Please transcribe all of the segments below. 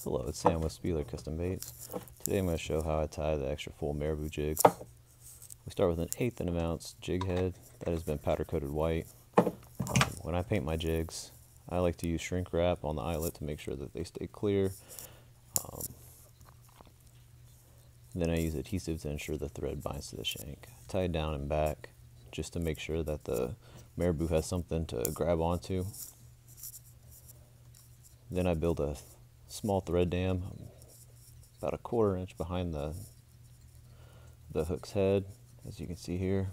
Hello, it's Sam with Spieler Custom Baits. Today I'm going to show how I tie the extra full Marabou jig. We start with an 1/8 of an ounce jig head that has been powder coated white. When I paint my jigs, I like to use shrink wrap on the eyelet to make sure that they stay clear. Then I use adhesive to ensure the thread binds to the shank. Tie it down and back just to make sure that the Marabou has something to grab onto. Then I build a small thread dam about a 1/4 inch behind the hook's head, as you can see here.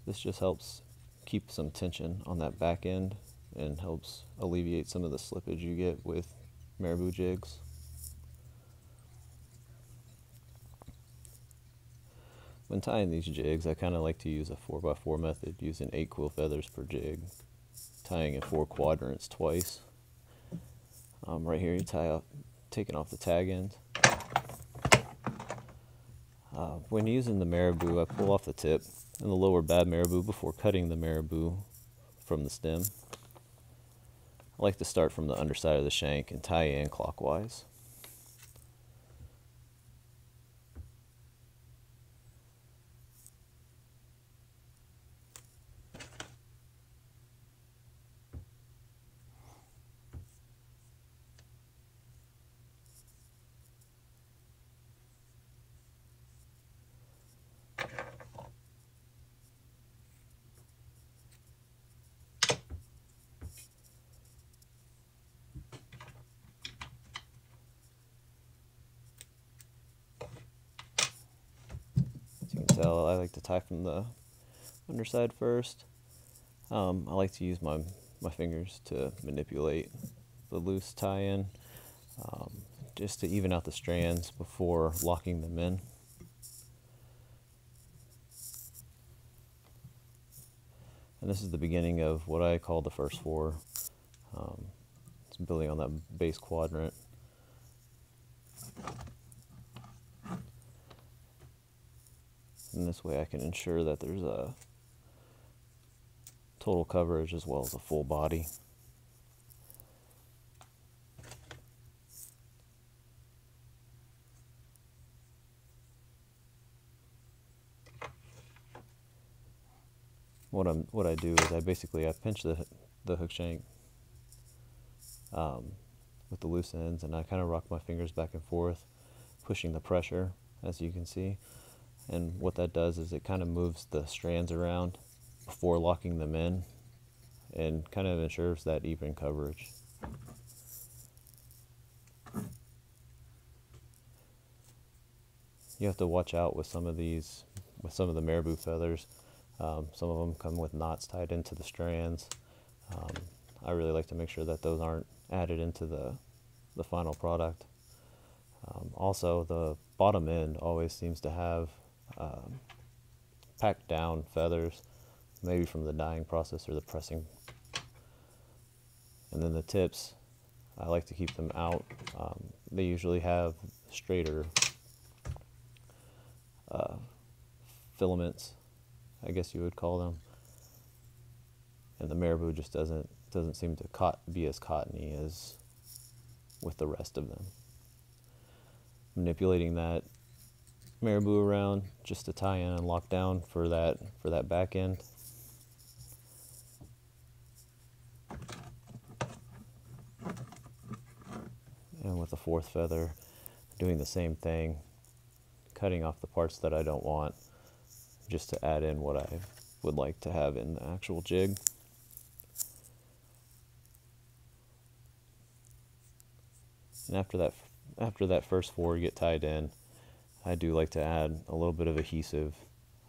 This just helps keep some tension on that back end and helps alleviate some of the slippage you get with Marabou jigs. When tying these jigs, I kind of like to use a 4x4 method, using 8 quill feathers per jig, tying in 4 quadrants twice. Right here, you tie up, taking off the tag end. When using the Marabou, I pull off the tip and the lower bad Marabou before cutting the Marabou from the stem. I like to start from the underside of the shank and tie in clockwise. As you can tell, I like to tie from the underside first. I like to use my fingers to manipulate the loose tie-in, just to even out the strands before locking them in. And this is the beginning of what I call the first 4. It's building on that base quadrant. And this way I can ensure that there's a total coverage as well as a full body. What I do is I pinch the hook shank with the loose ends, and I kind of rock my fingers back and forth, pushing the pressure, as you can see. And what that does is it kind of moves the strands around before locking them in, and kind of ensures that even coverage. You have to watch out with some of these, with some of the Marabou feathers. Some of them come with knots tied into the strands. I really like to make sure that those aren't added into the final product. Also, the bottom end always seems to have packed down feathers, maybe from the dyeing process or the pressing. And then the tips, I like to keep them out. They usually have straighter filaments, I guess you would call them, and the Marabou just doesn't seem to be as cottony as with the rest of them. Manipulating that Marabou around just to tie in and lock down for that back end. And with the 4th feather, doing the same thing, cutting off the parts that I don't want, just to add in what I would like to have in the actual jig. And after that first 4 get tied in, I do like to add a little bit of adhesive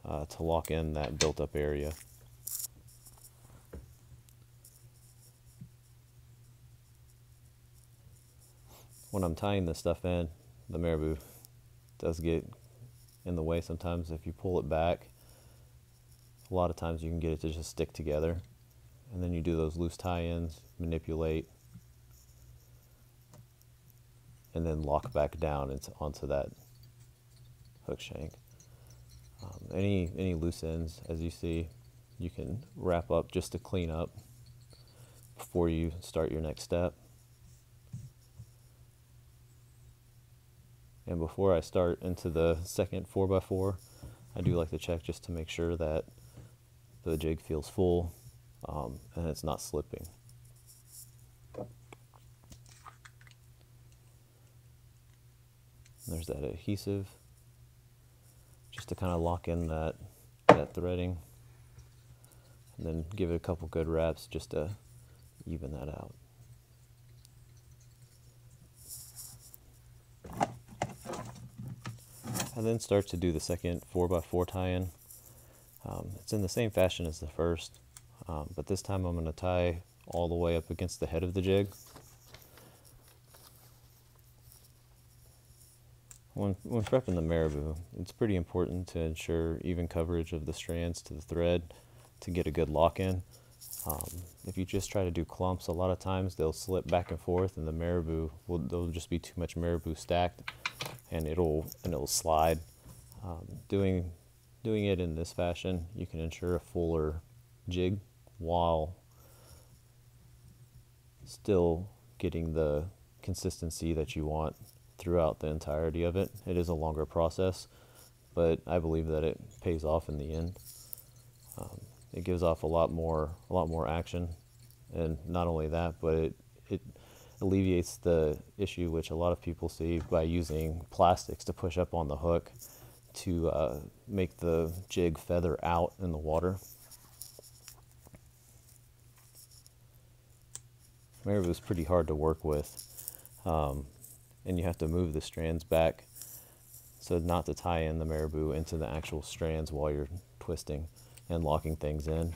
to lock in that built up area. When I'm tying this stuff in, the Marabou does get in the way sometimes. If you pull it back, a lot of times you can get it to just stick together, and then you do those loose tie-ins, manipulate, and then lock back down onto that hook shank. Any loose ends, as you see, you can wrap up just to clean up before you start your next step. And before I start into the second 4x4, I do like to check just to make sure that the jig feels full and it's not slipping. There's that adhesive, just to kind of lock in that threading, and then give it a couple good wraps just to even that out. And then start to do the second 4x4 tie-in. It's in the same fashion as the first, but this time I'm going to tie all the way up against the head of the jig. When prepping the Marabou, it's pretty important to ensure even coverage of the strands to the thread to get a good lock-in. If you just try to do clumps, a lot of times they'll slip back and forth, and the Marabou there'll just be too much Marabou stacked, and it'll slide. Doing it in this fashion, you can ensure a fuller jig while still getting the consistency that you want throughout the entirety of it. It is a longer process, but I believe that it pays off in the end. It gives off a lot more action, and not only that, but it alleviates the issue which a lot of people see by using plastics to push up on the hook to make the jig feather out in the water. Marabou is pretty hard to work with, and you have to move the strands back so not to tie in the Marabou into the actual strands while you're twisting and locking things in.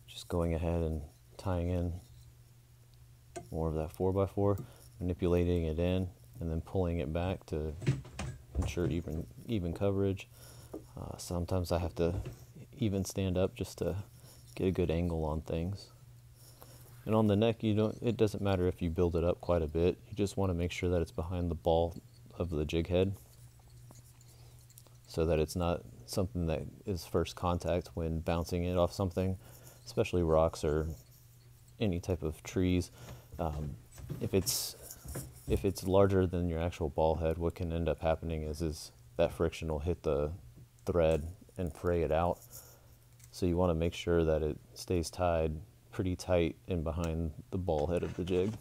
Just going ahead and tying in more of that 4x4, manipulating it in, and then pulling it back to ensure even coverage. Sometimes I have to even stand up just to get a good angle on things. And on the neck, it doesn't matter if you build it up quite a bit. You just want to make sure that it's behind the ball of the jig head, so that it's not something that is first contact when bouncing it off something, especially rocks or any type of trees. If it's larger than your actual ball head, what can end up happening is that friction will hit the thread and fray it out. So you want to make sure that it stays tied pretty tight in behind the ball head of the jig.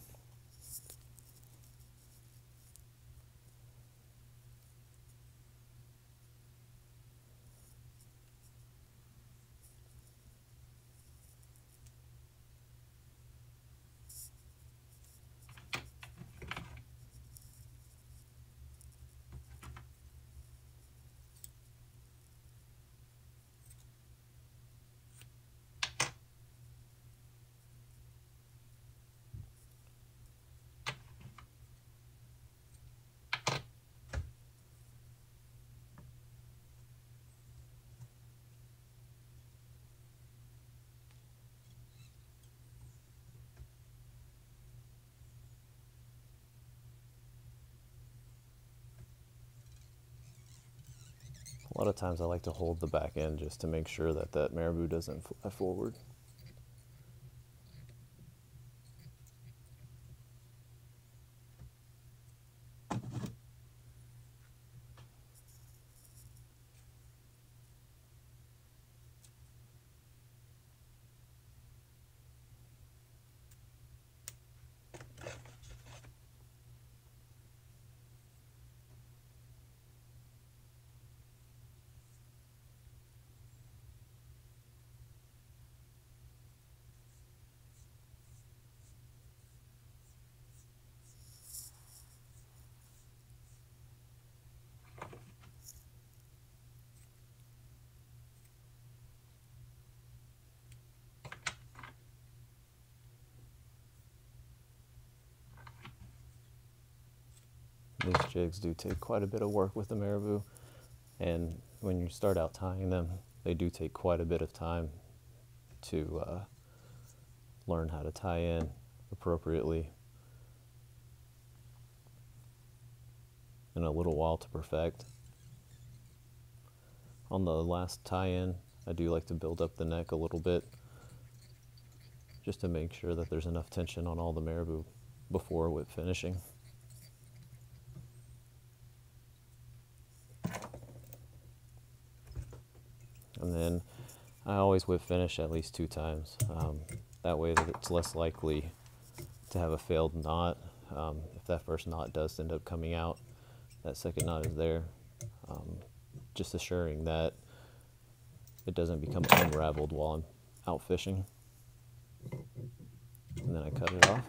A lot of times I like to hold the back end just to make sure that that Marabou doesn't fly forward. These jigs do take quite a bit of work with the Marabou, and when you start out tying them, they do take quite a bit of time to learn how to tie in appropriately, and a little while to perfect. On the last tie-in, I do like to build up the neck a little bit just to make sure that there's enough tension on all the marabou before whip finishing. And then I always whip finish at least 2 times. That way that it's less likely to have a failed knot. If that first knot does end up coming out, that second knot is there. Just assuring that it doesn't become unraveled while I'm out fishing. And then I cut it off.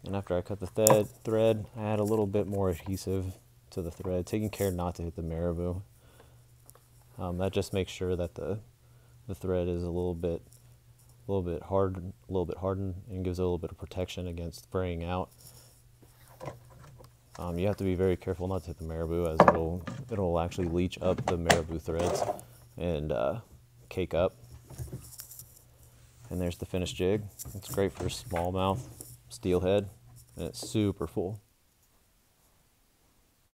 And after I cut the thread, I add a little bit more adhesive to the thread, taking care not to hit the marabou. That just makes sure that the thread is a little bit hardened, and gives it a little bit of protection against fraying out. You have to be very careful not to hit the marabou, as it'll actually leach up the marabou threads and cake up. And there's the finished jig. It's great for smallmouth, steelhead, and it's super full.